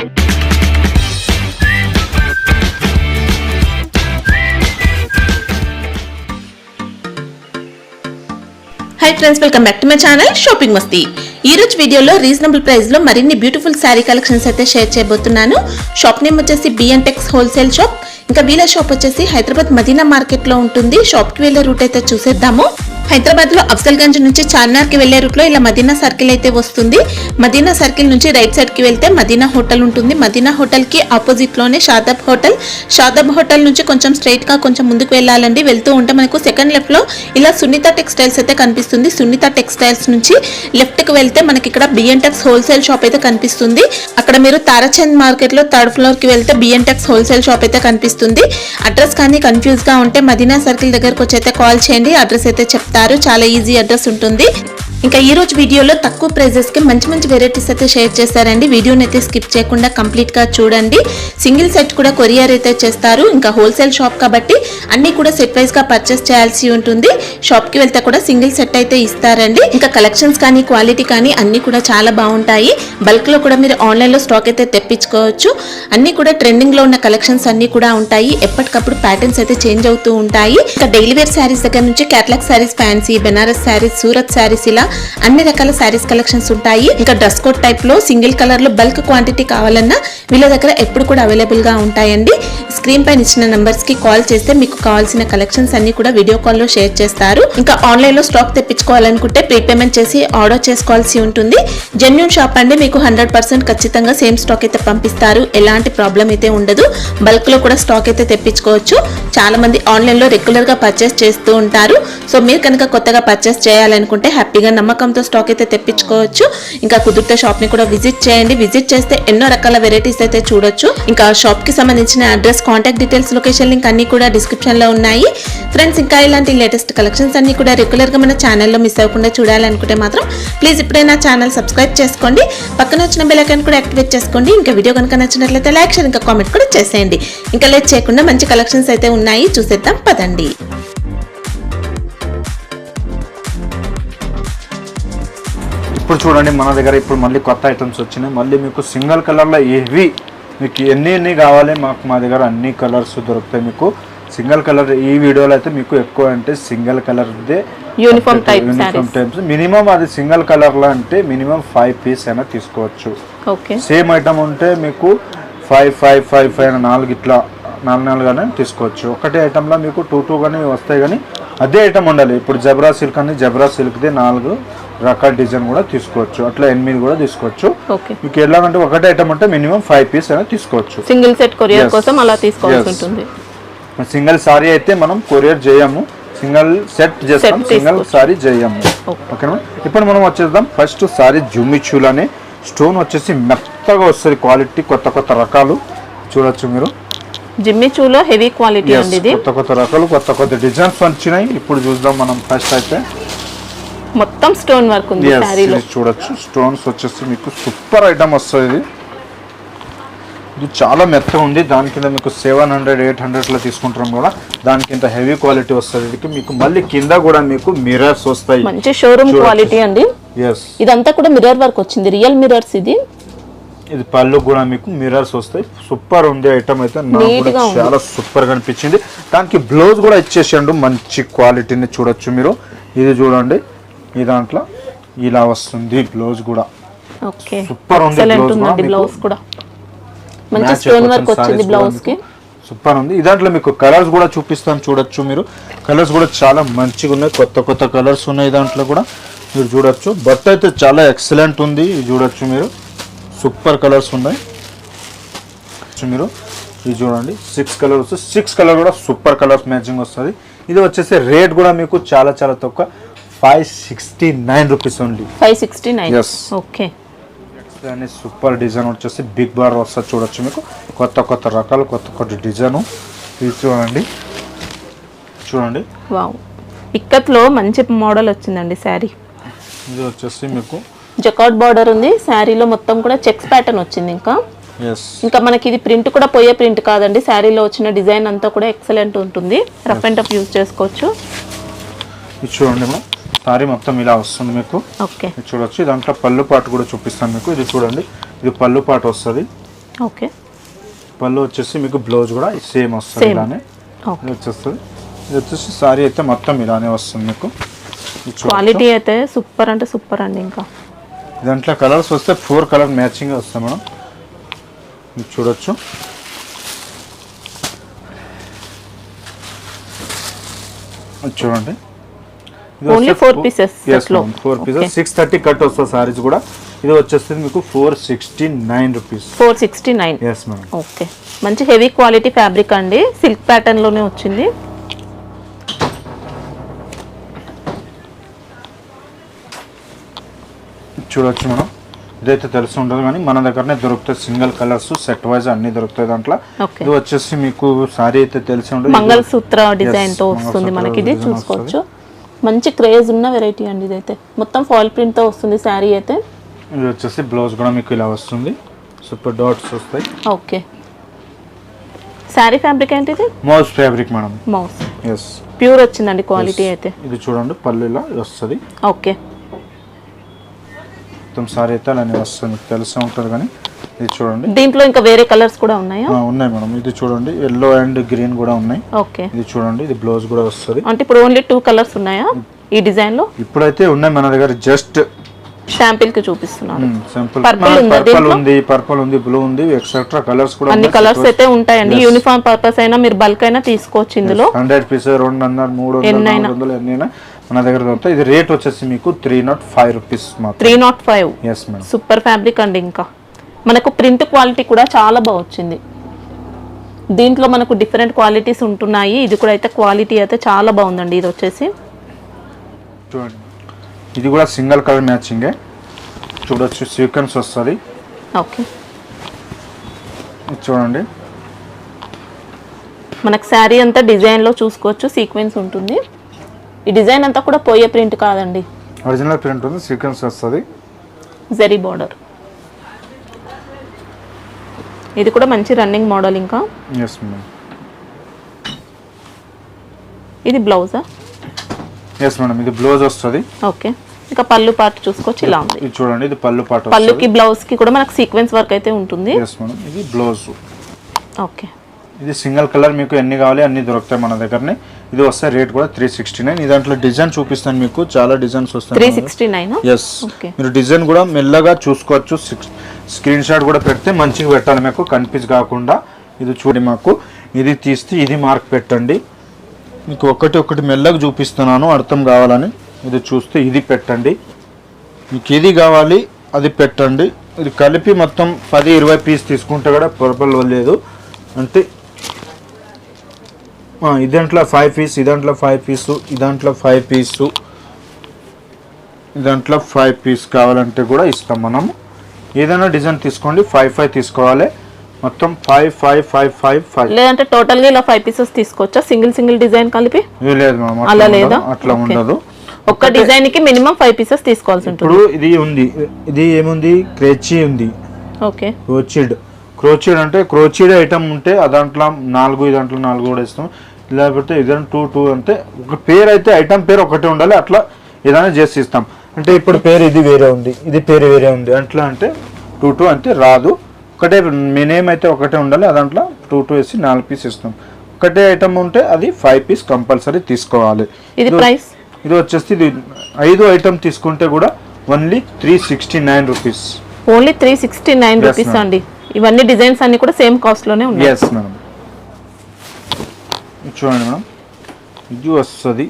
Hi friends, welcome back to my channel shopping Masti. ఈ రోజు వీడియోలో రీజనబుల్ ప్రైస్ లో మరిన్ని బ్యూటిఫుల్ శారీ కలెక్షన్స్ అయితే షేర్ చేయబోతున్నాను। షాప్ నేమ్ వచ్చేసి బిఎన్టెక్స్ హోల్సేల్ షాప్। ఇంకా వీళ్ళ షాప్ వచ్చేసి హైదరాబాద్ మదీనా మార్కెట్ లో ఉంటుంది। షాప్ కి వెళ్ళే రూట్ అయితే చూసేద్దాము। హైదరాబాద్ లో అఫ్జల్గంజ్ నుంచి చార్మినార్ కి వెళ్లే రూట్ లో ఇలా మదీనా సర్కిల్ అయితే వస్తుంది। మదీనా సర్కిల్ నుంచి రైట్ సైడ్ కి వెళ్తే మదీనా హోటల్ ఉంటుంది। మదీనా హోటల్ కి ఆపోజిట్ లోనే షాదాబ్ హోటల్। షాదాబ్ హోటల్ నుంచి కొంచెం స్ట్రైట్ గా కొంచెం ముందుకు వెళ్ళాలండి। వెళ్తూ ఉంటే మనకు సెకండ్ లెఫ్ట్ లో ఇలా సునీత టెక్స్టైల్స్ అయితే కనిపిస్తుంది। సునీత టెక్స్టైల్స్ నుంచి లెఫ్ట్ కి వెళ్తే మనకి ఇక్కడ బిఎన్టెక్స్ హోల్సేల్ షాప్ అయితే కనిపిస్తుంది। అక్కడ మీరు తారాచంద్ మార్కెట్ లో థర్డ్ ఫ్లోర్ కి వెళ్తే బిఎన్టెక్స్ హోల్సేల్ షాప్ అయితే కనిపిస్తుంది। అడ్రస్ కానీ కన్ఫ్యూజ్ గా ఉంటే మదీనా సర్కిల్ దగ్గరకు వచ్చి అయితే కాల్ చేయండి, అడ్రస్ అయితే చెప్తారు। చాలా ఈజీ అడ్రస్ ఉంటుంది। ఇంకా ఈ రోజు వీడియోలో తక్కువ ప్రైజెస్ కి మంచి మంచి వెరైటీస్ అయితే షేర్ చేస్తారండి। వీడియోని అయితే స్కిప్ చేయకుండా కంప్లీట్ గా చూడండి। సింగిల్ సెట్ కూడా కొరియర్ అయితే చేస్తారు। ఇంకా హోల్సేల్ షాప్ కాబట్టి అన్ని కూడా సెట్ వైజ్ గా పర్చేస్ చేయాల్సి ఉంటుంది। షాప్ కి వెళ్తే కూడా సింగిల్ సెట్ అయితే ఇస్తారండి। ఇంకా కలెక్షన్స్ కానీ క్వాలిటీ కానీ అన్ని కూడా చాలా బాగుంటాయి। బల్క్ లో కూడా మీరు ఆన్లైన్ లో స్టాక్ అయితే తెప్పించుకోవచ్చు। అన్ని కూడా ట్రెండింగ్ లో ఉన్న కలెక్షన్స్ అన్ని కూడా ఉంటాయి। ఎప్పటికప్పుడు ప్యాటర్న్స్ అయితే చేంజ్ అవుతూ ఉంటాయి। ఇంకా డైలీ వేర్ శారీస్ దగ్గర నుంచి కేటలాగ్ శారీస్, ఫ్యాన్సీ, బెనారస్ శారీస్, సూరత్ శారీస్ ఇలా అన్ని రకాల శారీస్ కలెక్షన్స్ ఉంటాయి। ఇంకా డ్రెస్ కోడ్ టైప్ లో సింగిల్ కలర్ లో బల్క్ క్వాంటిటీ కావాలన్నా వీళ్ళ దగ్గర ఎప్పుడు కూడా అవైలబుల్ గా ఉంటాయండి। స్క్రీన్ పైన ఇచ్చిన నంబర్స్ కి కాల్ చేస్తే మీకు కావాల్సిన కలెక్షన్స్ అన్ని కూడా వీడియో కాల్ లో షేర్ చేస్తారు। ఇంకా ఆన్లైన్ లో స్టాక్ తెప్పించుకోవాలనుకుంటే ప్రీపేమెంట్ చేసి ఆర్డర్ చేసుకోవాల్సి ఉంటుంది। జెన్యూన్ షాప్ అండి, మీకు 100% ఖచ్చితంగా సేమ్ స్టాక్ అయితే పంపిస్తారు। ఎలాంటి ప్రాబ్లం అయితే ఉండదు। బల్క్ లో కూడా స్టాక్ అయితే తెప్పించుకోవచ్చు। చాలా మంది ఆన్లైన్ లో రెగ్యులర్ గా పర్చేస్ చేస్తూ ఉంటారు। సో మీరు కనుక కొత్తగా పర్చేస్ చేయాలనుకుంటే హ్యాపీగా నమ్మకంతో స్టాక్ అయితే తెప్పించుకోవచ్చు। ఇంకా కుదిరితే షాప్ ని కూడా విజిట్ చేయండి। విజిట్ చేస్తే ఎన్నో రకాల వెరైటీస్ అయితే చూడొచ్చు। ఇంకా షాప్ కి సంబంధించిన address, contact details, location link అన్ని కూడా డిస్క్రిప్షన్ లో ఉన్నాయి ఫ్రెండ్స్। ఇంకా ఇలాంటి లేటెస్ట్ కలెక్షన్స్ అన్ని కూడా రెగ్యులర్ గా మన ఛానల్లో మిస్ అవ్వకుండా చూడాలనుకుంటే మాత్రం ప్లీజ్ ఇప్పుడే నా ఛానల్ సబ్స్క్రైబ్ చేసుకోండి। పక్కన వచ్చిన బెల్ ఐకాన్ కూడా యాక్టివేట్ చేసుకోండి। ఇంకా వీడియో కనుక నచ్చినట్లయితే లైక్, షేర్, ఇంకా కామెంట్ కూడా చేసేయండి। ఇంకా లేట్ చేయకుండా మంచి కలెక్షన్స్ అయితే ఉన్నాయి, చూసేద్దాం పదండి। ఇప్పుడు చూడండి, మన దగ్గర ఇప్పుడు మళ్ళీ కొత్త ఐటమ్స్ వచ్చినాయి। మళ్ళీ మీకు సింగిల్ కలర్లో ఏవి మీకు ఎన్ని కావాలి మా దగ్గర అన్ని కలర్స్ దొరుకుతాయి మీకు। సింగిల్ కలర్ ఈ వీడియోలో అయితే మీకు ఎక్కువ అంటే సింగిల్ కలర్దే యూనిఫామ్ టైప్స్ మినిమం అది సింగిల్ కలర్లో అంటే మినిమం 5 పీస్ అయినా తీసుకోవచ్చు। సేమ్ ఐటమ్ ఉంటే మీకు 5 అయినా 4 ఇట్లా 4 గానే తీసుకోవచ్చు। ఒకటే ఐటమ్లో మీకు 2 గానే వస్తాయి, కానీ అదే ఐటమ్ ఉండాలి। ఇప్పుడు జబ్రా సిల్క్ అని జబ్రా సిల్క్ది 4 రకాల డిజైన్ కూడా తీసుకోవచ్చు, అట్లా 8 కూడా తీసుకోవచ్చు। మీకు ఎలాగంటే ఒకటే ఐటమ్ అంటే మినిమం 5 పీస్ అయినా తీసుకోవచ్చు। సింగిల్ సెట్ కొరియర్ కోసం అలా తీసుకోవాల్సి ఉంటుంది। సింగిల్ సారీ అయితే మనం కొరియర్ చేయము, సింగిల్ సెట్ చేస్తాం, సింగిల్ సారీ చేయము, ఓకేనా। ఇప్పుడు మనం వచ్చేద్దాం ఫస్ట్ సారీ జుమ్మిచూల్ అనే స్టోన్ వచ్చేసి మెత్తగా వస్తుంది, క్వాలిటీ కొత్త రకాలు చూడొచ్చు మీరు। జిమ్మిచూలో హెవీ క్వాలిటీ అండి ఇది, కొత్త రకాలు కొత్త డిజైన్స్ వచ్చినాయి। ఇప్పుడు చూద్దాం మనం ఫస్ట్ అయితే మొత్తం స్టోన్ వర్క్ ఉంది సారీలో చూడొచ్చు। స్టోన్స్ వచ్చేసి మీకు సూపర్ ఐటమ్ వస్తుంది, ఇది చాలా మెత్తగా ఉంది। దాని కింద మీకు 700-800 లో తీసుకుంటాం కూడా, దానికి ఇంత హెవీ క్వాలిటీ వస్తుంది ఇది మీకు। మళ్ళీ కింద కూడా మీకు మిర్రర్స్ వస్తాయి, మంచి షోరూమ్ క్వాలిటీ అండి। ఇదంతా కూడా మిర్రర్ వర్క్ వచ్చింది, రియల్ మిర్రర్స్ ఇది పళ్ళు కూడా మీకు మిర్రర్స్ వస్తాయి। సూపర్ ఉంది ఐటమ్ అయితే, నాకు కూడా చాలా సూపర్ గా అనిపించింది। దానికి బ్లౌజ్ కూడా ఇచ్చేసాడు, మంచి క్వాలిటీని చూడొచ్చు మీరు। ఇది చూడండి, ఈ దాంట్లో ఇలా వస్తుంది బ్లౌజ్ కూడా, సూపర్ ఉంది బ్లౌజ్ కూడా, మంచి స్టోన్ వర్క్ వచ్చింది బ్లౌజ్ కి, సూపర్ ఉంది। ఈ దాంట్లో మీకు కలర్స్ కూడా చూపిస్తాను చూడొచ్చు మీరు। కలర్స్ కూడా చాలా మంచిగా ఉన్నాయి, కొత్త కలర్స్ ఉన్నాయి దాంట్లో కూడా మీరు చూడొచ్చు। బట్ అయితే చాలా ఎక్సలెంట్ ఉంది, ఇది చూడొచ్చు మీరు, సూపర్ కలర్స్ ఉన్నాయి మీరు। ఇది చూడండి 6 కలర్ వస్తుంది, 6 కలర్ కూడా సూపర్ కలర్స్ మ్యాచింగ్ వస్తుంది। ఇది వచ్చేసి రేట్ కూడా మీకు చాలా తక్కువ, 569 rupees only, 569। Okay, super design వచ్చేసి బిగ్ బార్ వస్తుంది చూడొచ్చు మీకు, కొత్త రకాలు కొత్త డిజైన్। ఇది చూడండి వావ్, ఇక్కత్లో మంచి మోడల్ వచ్చిందండి శారీ। ఇది వచ్చేసి మీకు జకార్డ్ బార్డర్ ఉంది, శారీలో మొత్తం కూడా చెక్స్ ప్యాటర్న్ వచ్చింది। ఇంకా మనకి ఇది ప్రింట్ కూడా పోయే ప్రింట్ కాదండి, శారీలో వచ్చిన డిజైన్ అంతా కూడా ఎక్సలెంట్ ఉంటుంది, రఫ్ అండ్ టఫ్ యూజ్ చేసుకోవచ్చు। ఇది చూడండి మేడం, సారీ మొత్తం ఇలా వస్తుంది మీకు, చూడొచ్చు। దాంట్లో పళ్ళు పాటు కూడా చూపిస్తాను మీకు, ఇది చూడండి, ఇది పళ్ళు పాటు వస్తుంది। ఓకే. పళ్ళు వచ్చేసి మీకు బ్లౌజ్ కూడా సేమ్ వస్తుంది ఇలానే వచ్చేస్తుంది. ఇది వచ్చేసి సారీ అయితే మొత్తం ఇలానే వస్తుంది మీకు. క్వాలిటీ అయితే సూపర్ అంటే సూపర్ అండి. ఇంకా దాంట్లో కలర్స్ వస్తే 4 కలర్ మ్యాచింగ్ వస్తాయి మేడం. మీరు చూడొచ్చు. చూడండి ఓన్లీ 4 పీసెస్. 4 పీసెస్ 630 కట్ వస్తుంది సారీస్ కూడా. ఇది వచ్చేస్తుంది మీకు 469 రూపీస్. 469. Yes madam. ఓకే. మంచి హెవీ క్వాలిటీ ఫ్యాబ్రిక్ అండి, సిల్క్ ప్యాటర్న్ లోనే వచ్చింది. చూడొచ్చు మనం. ఇదైతే తెలిసి ఉండదు కానీ మన దగ్గరనే దొరుకుతాయి సింగిల్ కలర్స్ సెట్ వైజ్ అన్ని దొరుకుతాయి దాంట్లో. ఇది వచ్చేసి మీకు సారీ అయితే తెలిసి ఉండదు, మంగళసూత్ర డిజైన్ తో వస్తుంది మనకి. ఇది చూసుకోవచ్చు, మంచి క్రేజ్ ఉన్న వెరైటీ అండి. ఇదైతే మొత్తం ఫాయిల్ ప్రింట్ తో వస్తుంది సారీ అయితే. ఇది వచ్చేసి బ్లౌజ్ కూడా మీకు ఇలా వస్తుంది, సూపర్ డాట్స్ వస్తాయి. ఓకే. సారీ ఫ్యాబ్రిక్ ఏంటి ఇది? మౌస్ ఫ్యాబ్రిక్ మేడం. మౌస్. ఎస్, ప్యూర్ వచ్చిందండి క్వాలిటీ అయితే. ఇది చూడండి పళ్ళు ఇలా వస్తుంది. ఓకే. మొత్తం సారీ అయితే అలానే వస్తుంది, మీకు తెలిసే ఉంటుంది కానీ ఇది చూడండి. దీంట్లో ఇంకా వేరే కలర్స్ కూడా ఉన్నాయా? ఉన్నాయి మేడం. ఇది చూడండి ఎల్లో అండ్ గ్రీన్ కూడా ఉన్నాయి. ఓకే. ఇది చూడండి, ఇది బ్లౌజ్ కూడా వస్తుంది. అంటే ఇప్పుడు ఓన్లీ 2 కలర్స్ ఉన్నాయా ఈ డిజైన్ లో? ఇప్పుడైతే ఉన్నాయి మన దగ్గర, జస్ట్ శాంపిల్ కి చూపిస్తున్నాను. సింపుల్ పర్పుల్ ఉంది, బ్లూ ఉంది, ఎక్సెట్రా కలర్స్ కూడా అన్ని కలర్స్ అయితే ఉంటాయండి. యూనిఫామ్ పర్పస్ అయినా మీరు బల్క్ అయినా తీసుకోవచ్చు ఇందులో. 100 పీసెస్ 200 300 400 ఎన్నైనా మన దగ్గర దొరుకుతాయి. ఇది రేట్ వచ్చేసి మీకు 305 రూపీస్ మాత్రం. 305. Yes madam. సూపర్ ఫ్యాబ్రిక్ అండి. ఇంకా మనకు ప్రింట్ క్వాలిటీ కూడా చాలా బాగా వచ్చింది. దీంట్లో మనకు డిఫరెంట్ క్వాలిటీస్ ఉంటున్నాయి. ఇది కూడా అయితే క్వాలిటీ అయితే చాలా బాగుందండి. ఇది వచ్చేసి చూడండి, ఇది కూడా సింగిల్ కలర్ మ్యాచింగే. చూడొచ్చు సీక్వెన్స్ వస్తుంది. ఓకే. చూడండి, మనకు శారీ అంతా డిజైన్ లో చూసుకోవచ్చు, సీక్వెన్స్ ఉంటుంది. ఈ డిజైన్ అంతా కూడా పోయే ప్రింట్ కాదండి, ఒరిజినల్ ప్రింట్ ఉంది, సీక్వెన్స్ వస్తుంది. జరీ బార్డర్. ఇది కూడా మంచి రన్నింగ్ మోడల్. ఇంకా ఎస్ మేడం. ఇది బ్లౌజా? ఎస్ మేడం, ఇది బ్లౌజ్ వస్తుంది. ఓకే. ఇంకా పళ్ళు పార్ట్ చూసుకోవచ్చు, ఇలా ఉంది. ఇది చూడండి, ఇది పళ్ళు పార్ట్. పళ్ళుకి బ్లౌజ్ కి కూడా మనకు సీక్వెన్స్ వర్క్ అయితే ఉంటుంది. Yes madam. ఇది బ్లౌజ్. ఓకే. ఇది సింగిల్ కలర్, మీకు ఎన్ని కావాలి అన్ని దొరుకుతాయి మన దగ్గరనే. ఇది వస్తే రేట్ కూడా 369. ఈ దాంట్లో డిజైన్ చూపిస్తాను మీకు, చాలా డిజైన్స్ వస్తాయి. 369. ఎస్. మీరు డిజైన్ కూడా మెల్లగా చూసుకోవచ్చు. స్క్రీన్ షాట్ కూడా పెడితే మంచిగా పెట్టాలి, మీకు కన్ఫ్యూజ్ కాకుండా. ఇది చూడండి, మాకు ఇది తీస్తే ఇది మార్క్ పెట్టండి. మీకు ఒకటి మెల్లగా చూపిస్తున్నాను అర్థం కావాలని. ఇది చూస్తే ఇది పెట్టండి, మీకు ఏది కావాలి అది పెట్టండి. ఇది కలిపి మొత్తం 10-20 పీస్ తీసుకుంటే కూడా పర్పల్ లేదు అంటే. ఇదంట్లో 5 పీస్, ఇదంట్లో 5 పీసు, ఇదంట్లో 5 పీసు, ఇదంట్లో 5 పీస్ కావాలంటే కూడా ఇస్తాం మనం. ఏదైనా డిజైన్ తీసుకోండి, 5 తీసుకోవాలి. మొత్తం 5 లేదంటే టోటల్ గా ఇలా 5 పీసెస్ తీసుకోవచ్చా సింగిల్ డిజైన్ కలిపి? లేదు మేడం, అలా లేదా? అట్లా ఉండదు. ఒక్క డిజైన్ కి మినిమం 5 పీసెస్ తీసుకోవాల్సి ఉంటుంది. ఇప్పుడు ఇది ఉంది, ఇది ఏముంది, క్రేచీ ఉంది. ఓకే. క్రోచీడ్ అంటే క్రోచీడ్ ఐటమ్ ఉంటే దాంట్లో 4, ఈ దాంట్లో 4 కూడా ఇస్తాం. లేకపోతే ఇదైనా 2 అంటే ఒక పేరు అయితే ఐటమ్ పేరు ఒకటే ఉండాలి, అట్లా ఏదైనా చేసి ఇస్తాం. అంటే ఇప్పుడు పేరు ఇది వేరే ఉంది, ఇది పేరు వేరే ఉంది అట్లా అంటే 2 అంటే రాదు. ఒకటే నేమ్ అయితే ఒకటే ఉండాలి, దాంట్లో 2 వేసి 4 పీస్ ఇస్తాం. ఒకటే ఐటమ్ ఉంటే అది 5 పీస్ కంపల్సరీ తీసుకోవాలి. ఇది ప్రైస్? ఇది వచ్చేసి ఇది 5 ఐటమ్ తీసుకుంటే కూడా ఓన్లీ 369 రూపీస్. ఓన్లీ 369 రూపీస్ అండి. ఇవన్నీ డిజైన్స్ అన్ని కూడా సేమ్ కాస్ట్ లోనే ఉన్నాయి. Yes madam. చూడండి మేడం, ఇది వస్తుంది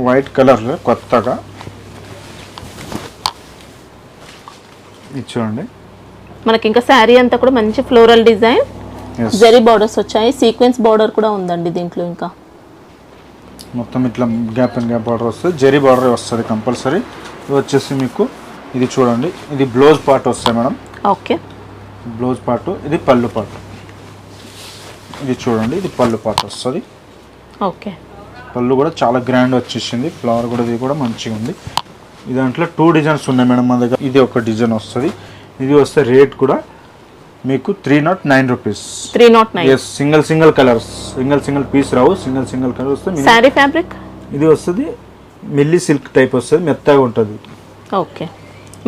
వైట్ కలర్ లో కొత్తగా. ఇది చూడండి, మనకి ఇంకా శారీ అంతా కూడా మంచి ఫ్లోరల్ డిజైన్, జరీ బార్డర్స్ వచ్చాయి, సీక్వెన్స్ బార్డర్ కూడా ఉందండి దీంట్లో. ఇంకా మొత్తం ఇట్లా గ్యాప్ అండ్ గ్యాప్ బార్డర్ వస్తుంది, జరీ బార్డర్ వస్తుంది కంపల్సరీ. ఇది వచ్చేసి మీకు ఇది చూడండి, ఇది బ్లౌజ్ పార్ట్ వస్తాయి మేడం. ఓకే. బ్లౌజ్ పార్ట్, ఇది పళ్ళు పార్ట్. ఇది చూడండి, ఇది పళ్ళు పార్ట్ వస్తుంది. ఓకే. పళ్ళు కూడా చాలా గ్రాండ్ వచ్చేసింది, ఫ్లవర్ కూడా ఇది కూడా మంచిగా ఉంది. ఈ దాంట్లో 2 డిజైన్స్ ఉన్నాయి మేడం మన దగ్గర. ఇది ఒక డిజైన్ వస్తుంది, ఇది వస్తే రేట్ కూడా మీకు 309 rupees. 309. Yes. Single colours, single piece రావు, సింగిల్ కలర్ వస్తుంది. సారీ ఫ్యాబ్రిక్ ఇది వస్తుంది మిల్లీ సిల్క్ టైప్ వస్తుంది, మెత్తగా ఉంటుంది. ఓకే.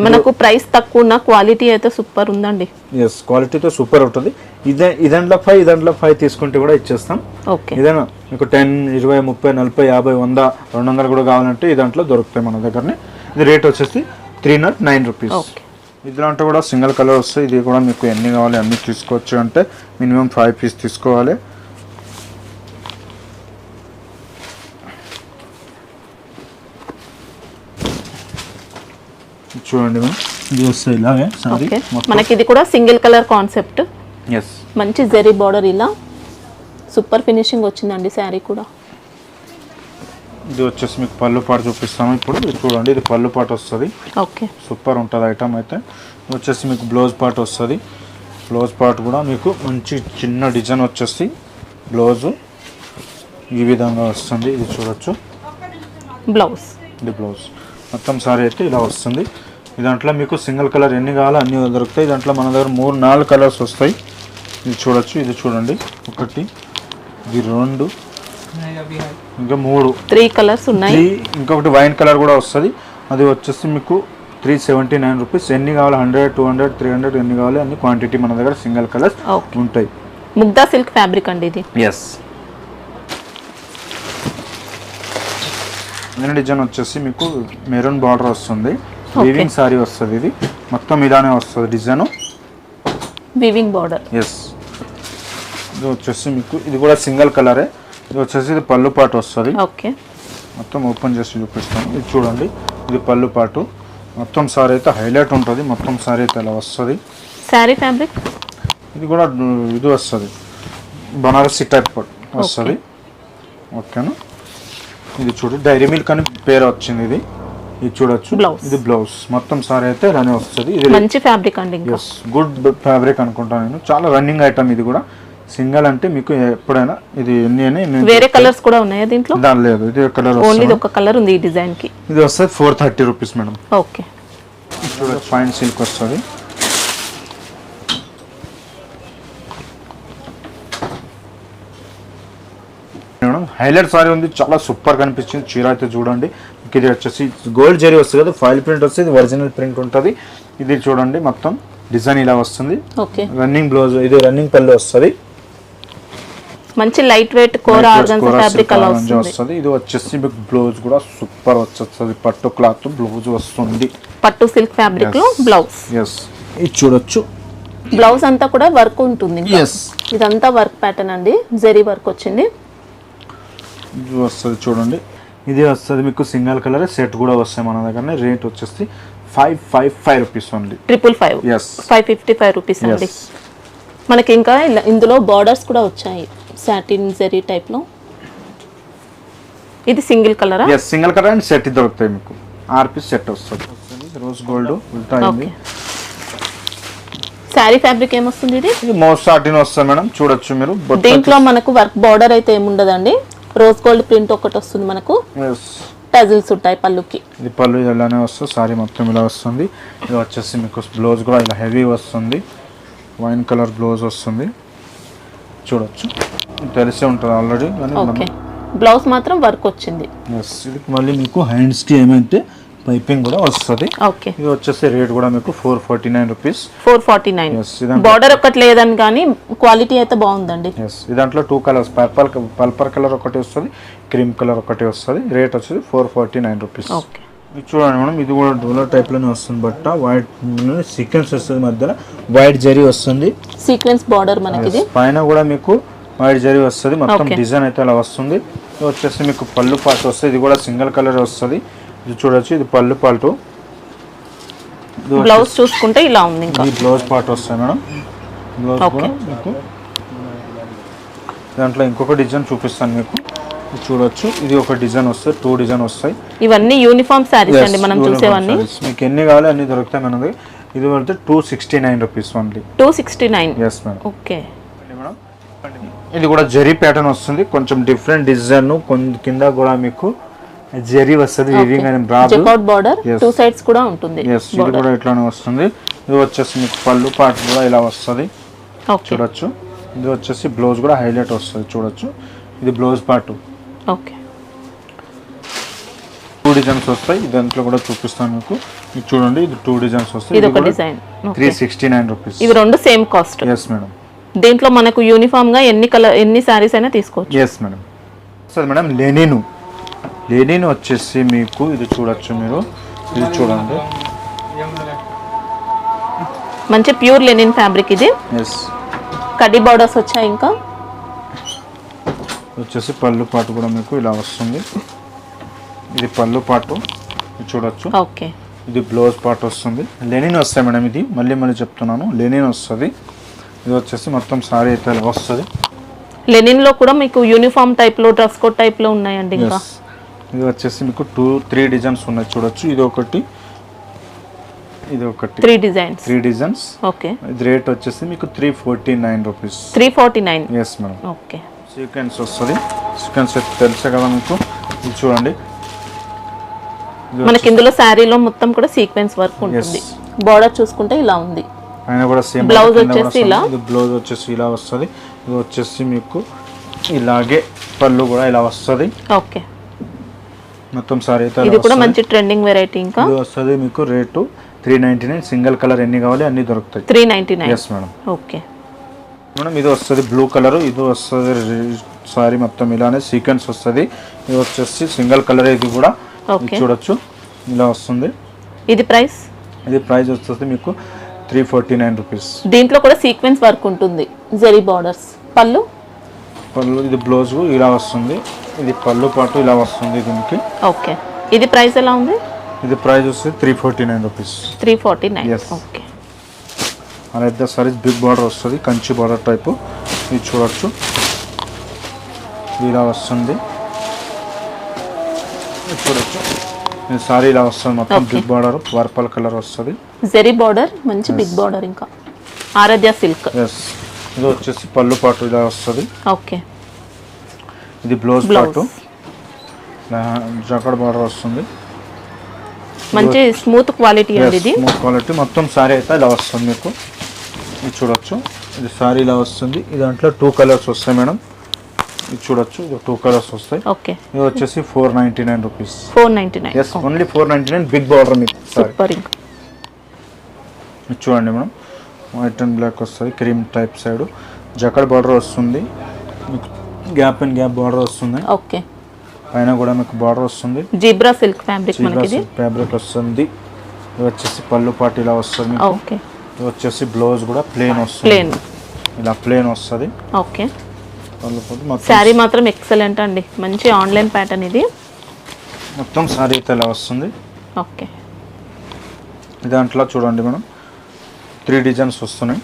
మనకు ప్రైస్ తక్కువ ఉన్న క్వాలిటీ అయితే సూపర్ ఉందండి. ఎస్, క్వాలిటీతో సూపర్ ఉంటుంది. ఇదంట్లో 5 తీసుకుంటే కూడా ఇచ్చేస్తాం. ఓకే, ఏదైనా మీకు 10, 20, 30, 40, 50, 100, 200 కూడా కావాలంటే ఈ దాంట్లో దొరుకుతాయి మన దగ్గరనే. ఇది రేట్ వచ్చేసి 309 రూపీస్. ఓకే, ఇదిలాంటి కూడా సింగిల్ కలర్ వస్తాయి. ఇది కూడా మీకు ఎన్ని కావాలి అన్ని తీసుకోవచ్చు. అంటే మినిమం 5 పీస్ తీసుకోవాలి. చూడండి మ్యామ్, ఇది వస్తాయి ఇలాగే సారీ. మనకి ఇది కూడా సింగిల్ కలర్ కాన్సెప్ట్. ఎస్, మంచి జరీ బార్డర్, ఇలా సూపర్ ఫినిషింగ్ వచ్చిందండి శారీ కూడా. ఇది వచ్చేసి మీకు పళ్ళు పాటు చూపిస్తాము ఇప్పుడు. ఇది చూడండి, ఇది పళ్ళు పాటు వస్తుంది. ఓకే, సూపర్ ఉంటుంది ఐటమ్ అయితే. ఇది వచ్చేసి మీకు బ్లౌజ్ పార్ట్ వస్తుంది. బ్లౌజ్ పార్ట్ కూడా మీకు మంచి చిన్న డిజైన్ వచ్చేసి బ్లౌజు ఈ విధంగా వస్తుంది. ఇది చూడొచ్చు బ్లౌజ్. ఇది బ్లౌజ్ మొత్తం సారీ అయితే ఇలా వస్తుంది. దాంట్లో మీకు సింగిల్ కలర్ ఎన్ని కావాలో అన్ని దొరుకుతాయి. దాంట్లో మన దగ్గర 3-4 కలర్స్ వస్తాయి. ఇది చూడొచ్చు, ఇది చూడండి, 1, ఇది 2, ఇంకా 3 కలర్స్ ఉన్నాయి. ఇంకొకటి వైన్ కలర్ కూడా వస్తుంది. అది వచ్చేసి మీకు 379 రూపీస్. ఎన్ని కావాలి 100, 200, 300 ఎన్ని కావాలి అన్ని క్వాంటిటీ మన దగ్గర సింగిల్ కలర్స్ ఉంటాయి. ముగ్దా సిల్క్ ఫ్యాబ్రిక్ అండి ఇది. ఎస్, డిజైన్ వచ్చేసి మీకు మెరూన్ బార్డర్ వస్తుంది. వీవింగ్ సారీ వస్తుంది. ఇది మొత్తం ఇలానే వస్తుంది డిజైన్, వీవింగ్ బార్డర్. ఎస్, ఇది వచ్చేసి మీకు ఇది కూడా సింగిల్ కలరే. ఇది వచ్చేసి ఇది పళ్ళు పాటు వస్తుంది. ఓకే, మొత్తం ఓపెన్ చేసి చూపిస్తాను. ఇది చూడండి, ఇది పళ్ళు పాటు. మొత్తం సారీ అయితే హైలైట్ ఉంటుంది. మొత్తం సారీ అయితే ఇలా వస్తుంది. శారీ ఫ్యాబ్రిక్ ఇది కూడా ఇది వస్తుంది, బనారసి టైప్ వస్తుంది. ఓకేనా, ఇది చూడు డైరీ మిల్క్ అని పేరు వచ్చింది. ఇది చూడొచ్చు, ఇది బ్లౌజ్. మొత్తం సారీ అయితే ఇలానే వస్తుంది. ఇది మంచి ఫ్యాబ్రిక్ అండి, గుడ్ ఫ్యాబ్రిక్ అనుకుంటాను నేను. చాలా రన్నింగ్ ఐటమ్ ఇది కూడా. సింగిల్ అంటే మీకు ఎప్పుడైనా ఇది వేరే కలర్స్ కూడా ఉన్నాయా దీంట్లో? దాని లేదు, ఇది కలర్ ఓన్లీ ఒక కలర్ ఉంది ఈ డిజైన్ కి. ఇది వస్తుంది 430 రూపీస్ మేడం. ఓకే, చూడొచ్చు, ఫైన్ సిల్క్ వస్తుంది. హైలైట్ సారీ ఉంది, చాలా సూపర్ కనిపించింది. చీర అయితే చూడండి. ఇది వచ్చేసి గోల్డ్ జరీ వస్తుంది కదా, ఫాయిల్ ప్రింట్ వస్తుంది, ఒరిజినల్ ప్రింట్ ఉంటుంది. ఇది చూడండి మొత్తం డిజైన్ ఇలా వస్తుంది. ఓకే, రన్నింగ్ బ్లౌజ్, ఇది రన్నింగ్ పళ్ళు వస్తుంది. మంచి లైట్ వెయిట్ కోరా ఆర్గన్జా ఫ్యాబ్రిక్ అలా వస్తుంది. ఇది వచ్చేసి మీకు బ్లౌజ్ కూడా సూపర్ వచ్చేస్తుంది. పట్టు క్లాత్ బ్లౌజ్ వస్తుంది. పట్టు సిల్క్ ఫ్యాబ్రిక్ లో బ్లౌజ్. ఎస్, ఇది చూడొచ్చు. బ్లౌజ్ అంతా కూడా వర్క్ ఉంటుంది. ఇదంతా వర్క్ ప్యాటర్న్ అండి, జరీ వర్క్ వచ్చింది. ఇది వస్తుంది చూడండి. ఇది వస్తుంది మీకు సింగిల్ కలర్ సెట్ కూడా వస్తాయి మన దగ్గర. రేట్ వచ్చేసి 555 రూపీస్ ఓన్లీ. 555. ఎస్, 555 రూపీస్ అండి. మనకి ఇంకా ఇందులో బార్డర్స్ కూడా వచ్చాయి సాటిన్ జరీ టైప్ లో. ఇది single colour. Yes, single colour and set దొరుకుతాయి మీకు. 6 పీస్ సెట్ వస్తుంది. రోజ్ గోల్డ్ ఉల్టా అయింది. శారీ ఫ్యాబ్రిక్ ఏమొస్తుంది? ఇది మోస్ట్ సాటిన్ వస్తుంది మేడం. చూడొచ్చు మీరు. దీంట్లో మనకు వర్క్ బార్డర్ అయితే ఏముండదండి. రోజ్ గోల్డ్ ప్రింట్ ఒకటి వస్తుంది మనకు. టజిల్స్ ఉంటాయి పళ్ళుకి. ఇది పళ్ళు ఇలానే వస్తుంది. సారీ మొత్తం ఇలా వస్తుంది. ఇది వచ్చేసి మీకు బ్లౌజ్ కూడా ఇలా హెవీ వస్తుంది. వైన్ కలర్ బ్లౌజ్ వస్తుంది. చూడొచ్చు, తెలిసే ఉంటుంది ఆల్రెడీ. ఓకే, బ్లౌజ్ మాత్రం వర్క్ వచ్చింది. ఎస్, ఇది మళ్ళీ మీకు హ్యాండ్స్కి ఏమైతే పైపింగ్ కూడా వస్తుంది. ఓకే, ఇది వచ్చేసి రేట్ కూడా మీకు 449 రూపీస్. 449. బార్డర్ ఒకటి లేదని కానీ క్వాలిటీ అయితే బాగుందండి. దాంట్లో 2 కలర్స్, పర్పల్ కలర్ ఒకటి వస్తుంది, క్రీమ్ కలర్ ఒకటి వస్తుంది. రేట్ వచ్చేసి 449 రూపీస్. ఓకే, ఇది చూడండి మేడం, ఇది కూడా డోలర్ టైప్ లోనే వస్తుంది. బట్ట వైట్ సీక్వెన్స్ వస్తుంది, మధ్యలో వైట్ జరీ వస్తుంది. సీక్వెన్స్ బార్డర్ మనకి. ఇది పైన కూడా మీకు వైట్ జరీ వస్తుంది. మొత్తం డిజైన్ అయితే అలా వస్తుంది. ఇది వచ్చేసి మీకు పళ్ళు పాటు వస్తుంది. ఇది కూడా సింగిల్ కలర్ వస్తుంది. ఇది చూడొచ్చు, ఇది పళ్ళు పాటు. బ్లౌజ్ చూసుకుంటే ఇలా ఉంది. ఇంకా ఈ బ్లౌజ్ పార్ట్ వస్తాయి మేడం. బ్లౌజ్ కూడా మీకు దాంట్లో ఇంకొక డిజైన్ చూపిస్తాను మీకు. చూడొచ్చు, ఇది ఒక డిజైన్ వస్తుంది, 2 డిజైన్ వస్తాయి. ఇవన్నీ యూనిఫామ్ సారీస్ అండి మనం చూసేవన్నీ. మీకు ఎన్ని కావాలి అన్ని దొరుకుతాయి మనది. ఇది పడితే 269 rupees only. 269. Yes madam. Okay, ఇది కూడా జరీ ప్యాటర్న్ వస్తుంది. కొంచెం డిఫరెంట్ డిజైన్. కింద కూడా మీకు జరీ వస్తుంది. వీవింగ్ అని చెక్అవుట్ బార్డర్ 2 సైడ్స్ కూడా ఉంటుంది. ఎస్, ఇది కూడా ఇట్లానే వస్తుంది. ఇది వచ్చేసి మీకు పళ్ళు పార్ట్ కూడా ఇలా వస్తుంది. చూడొచ్చు, ఇది వచ్చేసి బ్లౌజ్ కూడా హైలైట్ వస్తుంది. చూడొచ్చు, ఇది బ్లౌజ్ పార్ట్. ఓకే, 2 డిజైన్స్ వస్తాయి. దాంట్లో కూడా చూపిస్తాను మీకు. ఇది చూడండి, ఇది 2 డిజైన్స్ వస్తాయి. ఇది ఒక డిజైన్ 369 రూపీస్. ఇవి రెండు సేమ్ కాస్ట్. Yes madam. దీంట్లో మనకు యూనిఫామ్ గా ఎన్ని సారీస్ అయినా తీసుకోవచ్చు. Yes madam. సరే మేడం, లెనిన్ వచ్చేసి మీకు ఇది చూడొచ్చు మీరు. ఇది చూడండి, మంచి ప్యూర్ లెనిన్ ఫ్యాబ్రిక్ ఇది. ఎస్. కడ్డీ బార్డర్స్ వచ్చాయి. ఇంకా వచ్చేసి పళ్ళు పాటు కూడా మీకు ఇలా వస్తుంది. ఇది పళ్ళు పాటు చూడొచ్చు. ఓకే. ఇది బ్లౌజ్ పార్ట్ వస్తుంది. లెనిన్ వస్తాయి మేడం. ఇది మళ్ళీ చెప్తున్నాను, లెనిన్ వస్తుంది. ఇది వచ్చేసి మొత్తం సారీ అయితే ఇలా వస్తుంది. లెనిన్ లో కూడా మీకు యూనిఫామ్ టైప్ లో, డ్రెస్ కోడ్ టైప్ లో ఉన్నాయండి. ఇంకా ఇది వచ్చేసి మీకు 2-3 డిజైన్స్ ఉన్నాయి చూడొచ్చు. ఇది ఒకటి 3 డిజైన్స్. ఓకే. ఇది రేట్ వచ్చేసి మీకు 349 rupees. 349. Yes madam. Okay. Sequence వస్తుంది. సీక్వెన్స్ తెలుసా కదా మీకు. ఇది చూడండి, మనకి ఇందులో శారీలో మొత్తం కూడా సీక్వెన్స్ వర్క్ ఉంటుంది. బార్డర్ చూసుకుంటే ఇలా ఉంది. ఆయన కూడా సేమ్. బ్లౌజ్ వచ్చేసి ఇలా. ఇది బ్లౌజ్ వచ్చేసి ఇలా వస్తుంది. ఇది వచ్చేసి మీకు ఇలాగే పళ్ళు కూడా ఇలా వస్తుంది. ఓకే. మొత్తం సారీ అయితే ఇది కూడా మంచి ట్రెండింగ్ వెరైటీ. ఇంకా ఇది వస్తుంది మీకు రేటు 399. సింగిల్ కలర్ ఎన్ని కావాలి అన్ని దొరుకుతాయి. 399. Yes madam. Okay madam. ఇది వస్తుంది బ్లూ కలర్. ఇది వస్తుంది సారీ మొత్తం ఇలానే సీక్వెన్స్ వస్తుంది. ఇది వచ్చేసి సింగిల్ కలర్. ఇది కూడా చూడొచ్చు ఇలా వస్తుంది. ఇది ప్రైస్ వస్తుంది మీకు 349 రూపీస్. దీంట్లో కూడా సీక్వెన్స్ వర్క్ ఉంటుంది. జెరీ బార్డర్స్. పళ్ళు ఇది బ్లౌజ్ ఇలా వస్తుంది. ఇది పళ్ళు పాటు ఇలా వస్తుంది దీనికి. ఓకే. ఇది ప్రైస్ ఎలా ఉంది? ఇది ప్రైస్ వస్తుంది 349 రూపీస్. 349. ఓకే. అలాగే సారీస్ బిగ్ బార్డర్ వస్తుంది, కంచి బార్డర్ టైపు. ఇది చూడొచ్చు ఇలా వస్తుంది. చూడొచ్చు ఈ సారీ ఇలా వస్తుంది మొత్తం బిగ్ బార్డర్, పర్పల్ కలర్ వస్తుంది. జెరీ బార్డర్, మంచి బిగ్ బార్డర్. ఇంకా ఆరాధ్య సిల్క్. ఎస్. ఇది వచ్చేసి పళ్ళు పాటు ఇలా వస్తుంది. ఓకే. ఇది బ్లౌజ్ పాటు జకాడ్ బార్డర్ వస్తుంది. మంచి స్మూత్ క్వాలిటీ అండి. ఇది స్మూత్ క్వాలిటీ. మొత్తం సారీ అయితే ఇలా వస్తుంది మీకు. ఇది చూడొచ్చు, ఇది సారీ ఇలా వస్తుంది. ఇది దాంట్లో 2 కలర్స్ వస్తాయి మేడం. ఇది చూడొచ్చు, ఇది 2 కలర్స్ వస్తాయి. ఓకే. ఇది వచ్చేసి 499 rupees. 499. Yes, only 499. Big border మీకు. సూపర్. ఇంకా ఇది చూడండి మేడం, వైట్ అండ్ బ్లాక్ వస్తుంది. Cream type side jacquard border వస్తుంది. గ్యాప్ అండ్ గ్యాప్ బార్డర్ వస్తుంది. ఓకే. పైన కూడా మీకు బార్డర్ వస్తుంది. జీబ్రా సిల్క్ ఫ్యాబ్రిక్ మనకి. ఇది ఫ్యాబ్రిక్ వస్తుంది. ఇది వచ్చేసి పళ్ళు పాటు ఇలా వస్తుంది. ఓకే. ఇది వచ్చేసి బ్లౌజ్ కూడా ప్లేన్ వస్తుంది. ఇలా ప్లేన్ వస్తుంది. ఓకే. శారీ మాత్రం ఎక్సలెంట్ అండి. మంచి ఆన్లైన్ ప్యాటర్న్. ఇది మొత్తం శారీ అయితే ఇలా వస్తుంది. ఓకే. దాంట్లో చూడండి మేడం 3 డిజైన్స్ వస్తున్నాయి.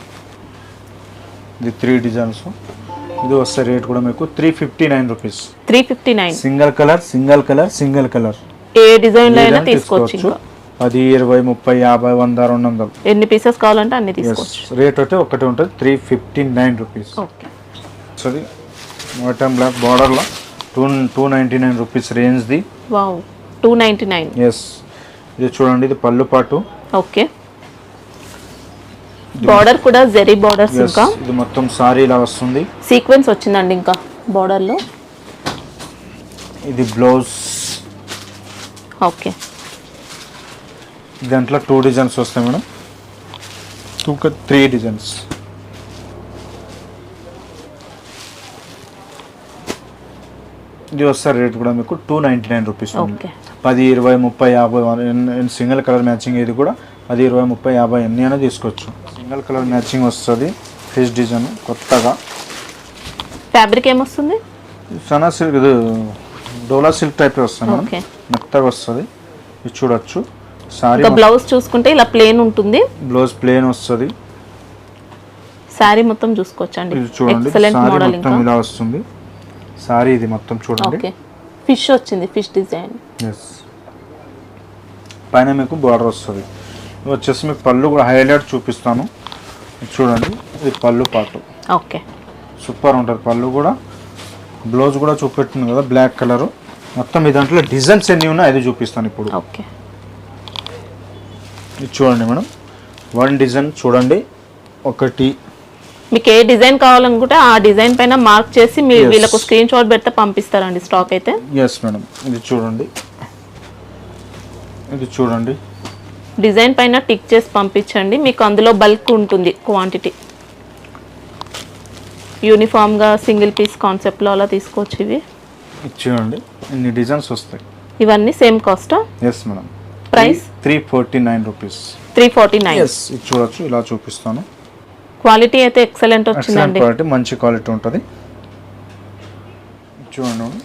ఇది 3 డిజైన్స్. ఇది వస్తే రేట్ కూడా మీకు 359 రూపీస్. 359. Single colour. ఏ డిజైన్ లో అయినా తీసుకోవచ్చు. 10, 20, 30, 50, 100, 200 ఎన్ని పీసెస్ కావాలంటే అన్ని తీసుకోవచ్చు. రేట్ అయితే ఒకటే ఉంటుంది 359 రూపీస్. ఓకే. సరే, వైట్ అండ్ బ్లాక్ బార్డర్లో 299 రూపీస్ రేంజ్ది. వావ్, 299. ఎస్. ఇది చూడండి, ఇది పళ్ళు పాటు. ఓకే. బార్డర్ కూడా జెరీ బార్డర్స్. ఇంకా ఇది మొత్తం సారీ ఇలా వస్తుంది. సీక్వెన్స్ వచ్చిందండి ఇంకా బార్డర్ లో. ఇది బ్లౌజ్. ఓకే. దాంట్లో 2 డిజైన్స్ వస్తాయి మేడం. 3 డిజైన్స్. ఇది వస్తే రేట్ కూడా మీకు 299 రూపీస్. 10, 20, 30, 50 single colour matching. ఇది కూడా 10, 20, 30, 50 ఎన్ని అయినా తీసుకోవచ్చు. సింగిల్ కలర్ మ్యాచింగ్ వస్తుంది. ఫిష్ డిజైన్ కొత్తగా. ఫ్యాబ్రిక్ ఏమొస్తుంది? సనా సిల్క్, ఇది డోలా సిల్క్ టైప్ వస్తుంది. మెత్తగా వస్తుంది. ఇది చూడొచ్చు. సారీ బ్లౌజ్ చూసుకుంటే ఇలా ప్లేన్ ఉంటుంది. బ్లౌజ్ ప్లేన్ వస్తుంది. సారీ మొత్తం చూసుకోవచ్చు అండి. చూడండి, సారీ మొత్తం ఇలా వస్తుంది. సారీ ఇది మొత్తం చూడండి. ఓకే. ఫిష్ వచ్చింది, ఫిష్ డిజైన్. ఎస్. పైన మీకు బార్డర్ వస్తుంది. ఇది వచ్చేసి మీకు పళ్ళు కూడా హైలైట్ చూపిస్తాను. చూడండి, ఇది పళ్ళు పాటు. ఓకే. సూపర్ ఉంటుంది పళ్ళు కూడా. బ్లౌజ్ కూడా చూపెట్టింది కదా బ్లాక్ కలర్. మొత్తం ఈ దాంట్లో డిజైన్స్ ఎన్ని ఉన్నాయి అది చూపిస్తాను ఇప్పుడు. ఓకే. ఇది చూడండి మేడం, 1 డిజైన్ చూడండి. ఒకటి మీకు ఏ డిజైన్ కావాలనుకుంటే ఆ డిజైన్ పైన మార్క్ చేసి మీరు వీళ్ళకు స్క్రీన్ షాట్ పెడితే పంపిస్తారండి స్టాక్ అయితే. Yes madam. ఇది చూడండి, ఇది చూడండి, డిజైన్ పైన టిక్ చేసి పంపించండి, మీకు అందులో బల్క్ ఉంటుంది క్వాంటిటీ. యూనిఫామ్గా సింగిల్ పీస్ కాన్సెప్ట్లో అలా తీసుకోవచ్చు. ఇవి ఇది చూడండి, ఇన్ని డిజైన్స్ వస్తాయి. ఇవన్నీ సేమ్ కాస్టా? Yes madam. Price 349 rupees. 349. Yes, ఇది చూడొచ్చు, ఇలా చూపిస్తాను. క్వాలిటీ అయితే ఎక్సలెంట్ ఎక్సలెంట్ వచ్చిందండి. క్వాలిటీ, మంచి క్వాలిటీ ఉంటుంది. చూడండి,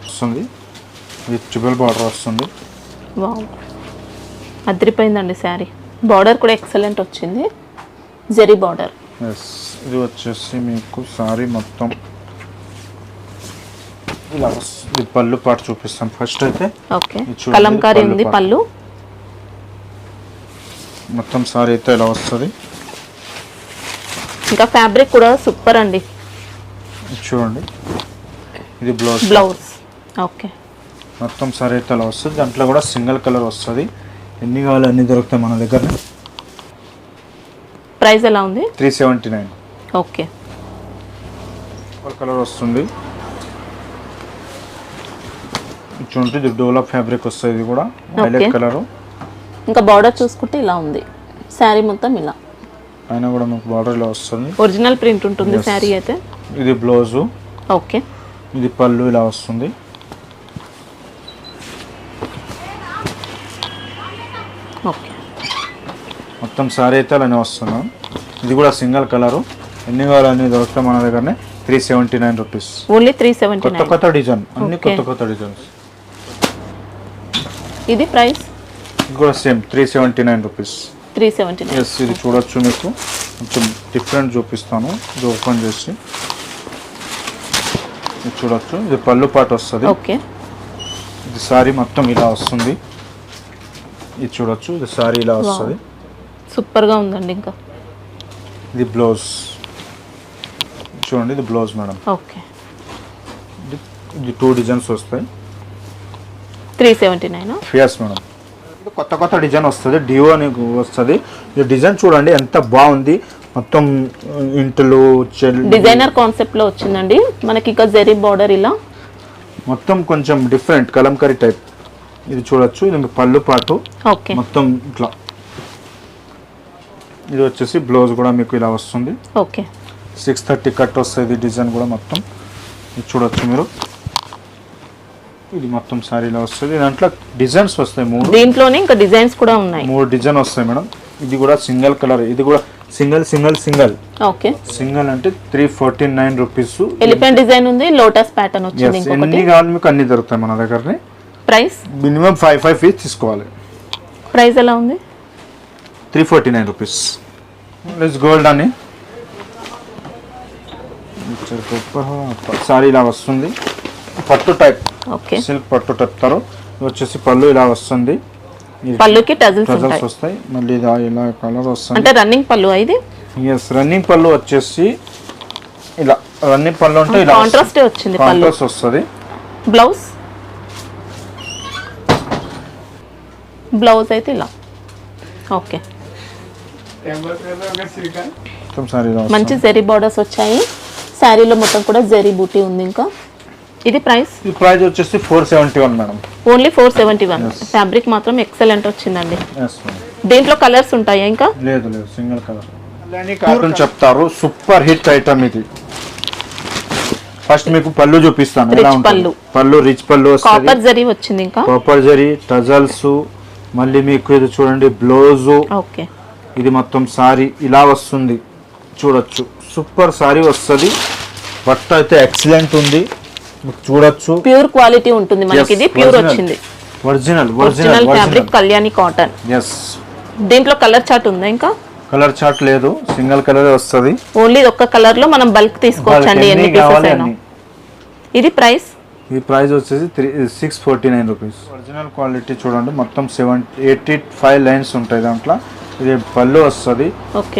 వస్తుంది. ఇది ట్రిపుల్ బార్డర్ వస్తుంది. వావ్, అదిరిపోయిందండి శారీ. బార్డర్ కూడా ఎక్సలెంట్ వచ్చింది, జరీ బార్డర్. ఎస్, ఇది వచ్చేసి మీకు సారీ మొత్తం ఇలా వస్తుంది. పళ్ళు పాటు చూపిస్తాం ఫస్ట్ అయితే. ఓకే, కలంకారీ ఉంది పళ్ళు. మొత్తం సారీ అయితే ఇలా వస్తుంది. ఇంకా ఫ్యాబ్రిక్ కూడా సూపర్ అండి. చూడండి, ఇది బ్లౌజ్. ఓకే, మొత్తం సారీ అయితే అలా వస్తుంది. దాంట్లో కూడా సింగిల్ కలర్ వస్తుంది. ఎన్ని కావాలి అన్ని దొరుకుతాయి మన దగ్గర. ప్రైస్ ఎలా ఉంది? 379. ఓకే, కలర్ వస్తుంది. చూడండి, ఇది డోలా ఫ్యాబ్రిక్ వస్తుంది. ఇది కూడా వైలెట్ కలర్. ఇంకా బార్డర్ చూసుకుంటే ఇలా ఉంది, శారీ మొత్తం ఇలా. పైన కూడా మీకు బార్డర్ ఇలా వస్తుంది. ఒరిజినల్ ప్రింట్ ఉంటుంది శారీ అయితే. ఇది బ్లౌజు. ఓకే, ఇది పళ్ళు ఇలా వస్తుంది. ఓకే, మొత్తం సారీ అయితే అలానే వస్తుంది. ఇది కూడా సింగిల్ కలరు. ఎన్ని కావాలన్నీ దొరుకుతాయి మన దగ్గరనే. 379 రూపీస్. ఓన్లీ 379. కొత్త డిజైన్, అన్ని కొత్త డిజైన్స్. ఇది ప్రైస్? ఇది కూడా సేమ్ 379 రూపీస్. 379. ఎస్, ఇది చూడొచ్చు, మీకు కొంచెం డిఫరెంట్ చూపిస్తాను. ఇది ఓపెన్ చేసి ఇది చూడొచ్చు. ఇది పళ్ళు పాటు వస్తుంది. ఓకే, ఇది సారీ మొత్తం ఇలా వస్తుంది. ఇది చూడొచ్చు, ఇది సారీ ఇలా వస్తుంది. సూపర్గా ఉందండి. ఇంకా ఇది బ్లౌజ్. చూడండి, ఇది బ్లౌజ్ మేడం. ఓకే, ఇది 2 డిజైన్స్ వస్తాయి. 379. Yes madam. కొత్త డిజైన్ వస్తుంది. డియో అని వస్తుంది. ఈ డిజైన్ చూడండి ఎంత బాగుంది. మొత్తం ఇంట్లో డిజైనర్ కాన్సెప్ట్ లో వచ్చిందండి మనకి. ఇక జరీ బార్డర్ ఇలా మొత్తం కొంచెం డిఫరెంట్ కలంకారీ టైప్. ఇది చూడొచ్చు, ఇది పళ్ళు పాటు. ఓకే, మొత్తం ఇట్లా. ఇది వచ్చేసి బ్లౌజ్ కూడా మీకు ఇలా వస్తుంది. ఓకే, 630 కట్ వస్తుంది. డిజైన్ కూడా మొత్తం ఇది చూడొచ్చు మీరు. ఇది మొత్తం సారీలో వస్తుంది. దాంట్లో డిజైన్స్ వస్తాయి 3. దీంట్లోనే ఇంకా డిజైన్స్ కూడా ఉన్నాయి. 3 డిజైన్ వస్తాయి మేడం. ఇది కూడా సింగిల్ కలర్. ఇది కూడా సింగిల్. ఓకే, సింగిల్ అంటే 349 రూపీస్. ఎలిఫెంట్ డిజైన్ ఉంది, లోటస్ ప్యాటర్న్ వచ్చింది. ఎన్ని కావాలి మీకు అన్ని దొరుకుతాయి మన దగ్గరనే. ప్రైస్ మినిమం 5 పీస్ తీసుకోవాలి. ప్రైస్ ఎలా ఉంది? 349 రూపీస్. ఇట్స్ గోల్డ్ అని సారీ ఇలా వస్తుంది. పట్టు టైప్. ఓకే, సిల్క్ పట్టు చెప్తారు. వచ్చేసి పళ్ళు ఇలా వస్తుంది. పళ్ళుకి టజల్స్ వస్తాయి. మళ్ళీ ఇలా కలర్ వస్తుంది. అంటే రన్నింగ్ పళ్ళు ఇది. ఎస్, రన్నింగ్ పళ్ళు వచ్చేసి ఇలా. రన్నింగ్ పళ్ళు అంటే ఇలా కాంట్రాస్ట్ వచ్చింది. కాంట్రాస్ట్ వస్తుంది. బ్లౌజ్ అయితే ఇలా. ఓకే, మంచి జరీ బార్డర్స్ వచ్చాయి. శారీలో మొత్తం కూడా జరీ బూటీ ఉంది. ఇంకా ఇది ప్రైస్? ఈ ప్రైస్ వచ్చేసి 471 మేడం. ఓన్లీ 471. ఫ్యాబ్రిక్ మాత్రం ఎక్సలెంట్ వచ్చిందండి. దీంట్లో కలర్స్ ఉంటాయా? ఇంకా లేదు, సింగిల్ కలర్. కాటన్ చెప్తారు, సూపర్ హిట్ ఐటమ్ ఇది. ఫస్ట్ మీకు పళ్ళు చూపిస్తాను. పళ్ళు రిచ్ పళ్ళు వస్తుంది. కాపర్ జరీ వచ్చింది. ఇంకా కాపర్ జరీ, టజల్స్. మళ్ళీ మీకు ఇది చూడండి బ్లౌజ్. ఓకే, ఇది మొత్తం సారీ ఇలా వస్తుంది. చూడొచ్చు, సూపర్ సారీ వస్తుంది. బట్ట అయితే ఎక్సలెంట్ ఉంది. చూడొచ్చు, ప్యూర్ క్వాలిటీ ఉంటుంది మనకి. ఇది ప్యూర్ వచ్చింది. Original fabric Kalyani cotton. Yes. దీంట్లో కలర్ చార్ట్ ఉందా? ఇంకా కలర్ చార్ట్ లేదు, సింగిల్ కలర్ వస్తుంది. ఓన్లీ ఒక్క కలర్ లో మనం బల్క్ తీసుకోవచ్చండి, ఎన్ని పీసెస్ అయినా. ఇది ప్రైస్? ఈ ప్రైస్ వచ్చేసి 649 రూపీస్. ఒరిజినల్ క్వాలిటీ చూడండి, మొత్తం 85 లైన్స్ ఉంటాయి దాంట్లో. ఇది పళ్ళు వస్తుంది. ఓకే,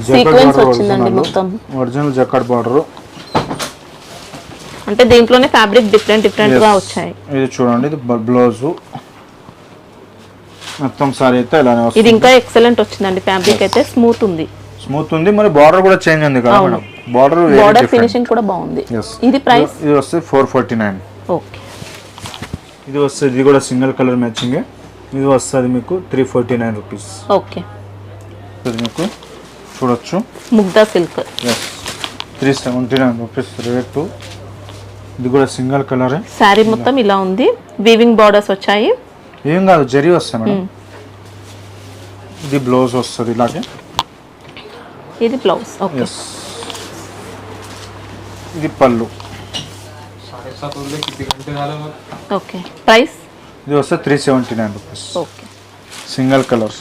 సీక్వెన్స్ వచ్చిందండి మొత్తం. Original jacquard border. అంటే దీంట్లోనే ఫ్యాబ్రిక్ డిఫరెంట్ గా వచ్చాయి. ఇది చూడండి, ఇది బ్లౌజ్. మొత్తం సారీ అయితే ఇలానే వస్తుంది. ఇది ఇంకా ఎక్సలెంట్ వచ్చిందండి. ఫ్యాబ్రిక్ అయితే స్మూత్ ఉంది. మరి బార్డర్ కూడా చేంజ్ ఉంది కదా మేడం. బార్డర్ ఫినిషింగ్ కూడా బాగుంది. ఇది ప్రైస్ ఇది వస్తే 449. ఓకే. ఇది వస్తే ఇది కూడా సింగిల్ కలర్ మ్యాచింగ్. ఇది వస్తుంది మీకు 349 రూపీస్. ఓకే. ఇది మీకు చూడొచ్చు ముగ్దా సిల్క్. 379 rupees rate. ఇది కూడా సింగిల్ కలర్. శారీ మొత్తం ఇలా ఉంది, వీవింగ్ బార్డర్స్ వచ్చాయి. ఏం కాదు జరీ వస్తాయి మేడం. ఇది బ్లౌజ్ వస్తుంది ఇలాగే. ఇది బ్లౌజ్. ఓకే. ఇది పళ్ళు. ఓకే. ప్రైస్ ఇది వస్తే 379 రూపీస్. ఓకే. Single colour.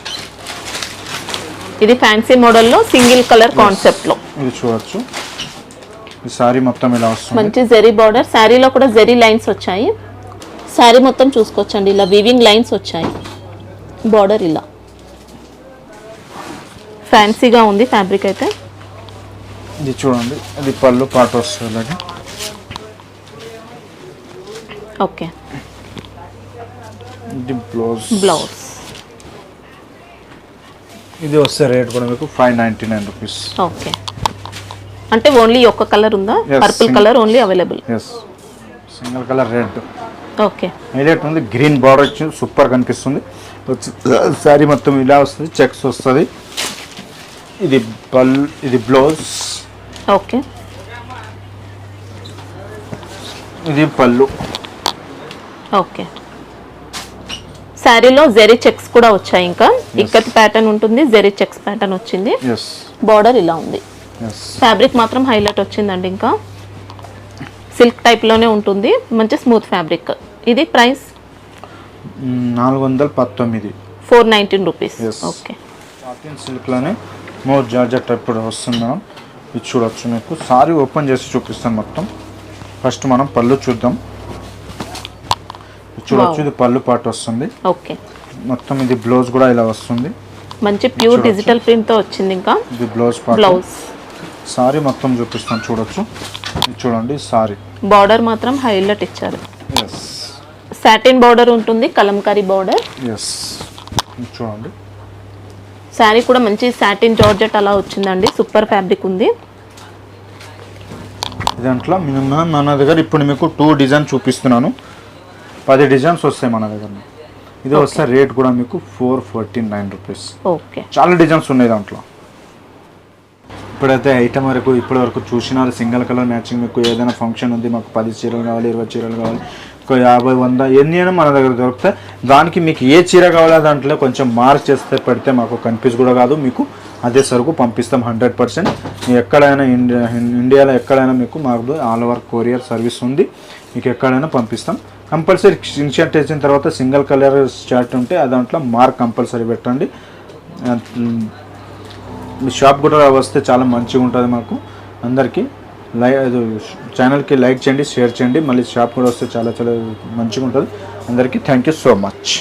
ఇది ఫ్యాన్సీ మోడల్లో సింగిల్ కలర్ కాన్సెప్ట్ లో. ఇది చూడొచ్చు. ఈ సారీ మొత్తం ఇలా వస్తుంది. మంచి జరీ బార్డర్. శారీలో కూడా జరీ లైన్స్ వచ్చాయి. శారీ మొత్తం చూసుకోవచ్చండి, ఇలా వీవింగ్ లైన్స్ వచ్చాయి. బార్డర్ ఇలా ఫ్యాన్సీగా ఉంది ఫ్యాబ్రిక్ అయితే. ఇది చూడండి, ఇది పళ్ళు పాట వస్తుంది అలాగే. ఓకే. ఇది బ్లౌజ్. బ్లౌజ్. ఇది వస్తే రేట్ కూడా మీకు 599 రూపీస్. ఓకే. అంటే ఓన్లీ ఒక్క కలర్ ఉందా? Purple colour only available. Single colour red. Okay. Highlight ఉంది, గ్రీన్ బార్డర్ వచ్చింది, సూపర్ కనిపిస్తుంది. శారీ మొత్తం ఇలా వస్తుంది, చెక్స్ వస్తుంది. ఇది పళ్ళు, ఇది బ్లౌజ్. ఓకే. ఇది పళ్ళు. ఓకే. శారీలో జెరీ చెక్స్ కూడా వచ్చాయి. ఇంకా ఇక్కత్ ప్యాటర్న్ ఉంటుంది, జెరీ చెక్స్ ప్యాటర్న్ వచ్చింది. బార్డర్ ఇలా ఉంది. ఫ్యాబ్రిక్ మాత్రం హైలైట్ వచ్చిందండి. ఇంకా సిల్క్ టైప్ లోనే ఉంటుంది, మంచి స్మూత్ ఫ్యాబ్రిక్. ఇది price 419. 419 rupees. Okay. Satin silk లోనే మోర్ జార్జెట్ టైప్ కూడా వస్తుంది మేడం. ఇది చూడొచ్చు. మీకు సారీ ఓపెన్ చేసి చూపిస్తాను మొత్తం. ఫస్ట్ మనం పళ్ళు చూద్దాం. చూడొచ్చు, ఇది పళ్ళు పార్ట్ వస్తుంది. ఓకే. మొత్తం ఇది బ్లౌజ్ కూడా ఇలా వస్తుంది, మంచి ప్యూర్ డిజిటల్ ప్రింట్ తో వచ్చింది. ఇంకా ఇది బ్లౌజ్ పార్ట్. బ్లౌజ్. సారీ మొత్తం చూపిస్తాను చూడొచ్చు. ఇది చూడండి సారీ. బార్డర్ మాత్రం హైలైట్ ఇచ్చారు. సాటిన్ బార్డర్ ఉంటుంది, కలంకారీ బార్డర్. చూడండి. శారీ కూడా మంచి సాటిన్ జార్జెట్ అలా వచ్చిందండి, సూపర్ ఫ్యాబ్రిక్ ఉంది. దాంట్లో మినిమం మన దగ్గర ఇప్పుడు మీకు 2 డిజైన్ చూపిస్తున్నాను. 10 డిజైన్స్ వస్తాయి మన దగ్గర. ఇది వస్తే రేట్ కూడా మీకు 449 రూపీస్. ఓకే. చాలా డిజైన్స్ ఉన్నాయి దాంట్లో. ఇప్పుడైతే ఐటమ్ వరకు ఇప్పటి వరకు చూసినారు. Single colour matching. మీకు ఏదైనా ఫంక్షన్ ఉంది, మాకు 10 చీరలు కావాలి, 20 చీరలు కావాలి, 50, 100 ఎన్ని అయినా మన దగ్గర దొరుకుతాయి. దానికి మీకు ఏ చీర కావాలో దాంట్లో కొంచెం మార్క్ చేస్తే పెడితే మాకు కన్ఫ్యూజ్ కూడా కాదు. మీకు అదే సరుకు పంపిస్తాం 100%. ఎక్కడైనా ఇండియాలో ఎక్కడైనా మీకు మాకు ఆల్ ఓవర్ కొరియర్ సర్వీస్ ఉంది. మీకు ఎక్కడైనా పంపిస్తాం. కంపల్సరీ స్క్రీన్ షాట్ వేసిన తర్వాత సింగిల్ కలర్ షార్ట్ ఉంటే దాంట్లో మార్క్ కంపల్సరీ పెట్టండి. మీ షాప్ కూడా వస్తే చాలా మంచిగా ఉంటుంది మాకు అందరికీ. ఛానల్కి లైక్ చేయండి, షేర్ చేయండి. మళ్ళీ షాప్ కూడా వస్తే చాలా చాలా మంచిగా ఉంటుంది అందరికీ. Thank you so much.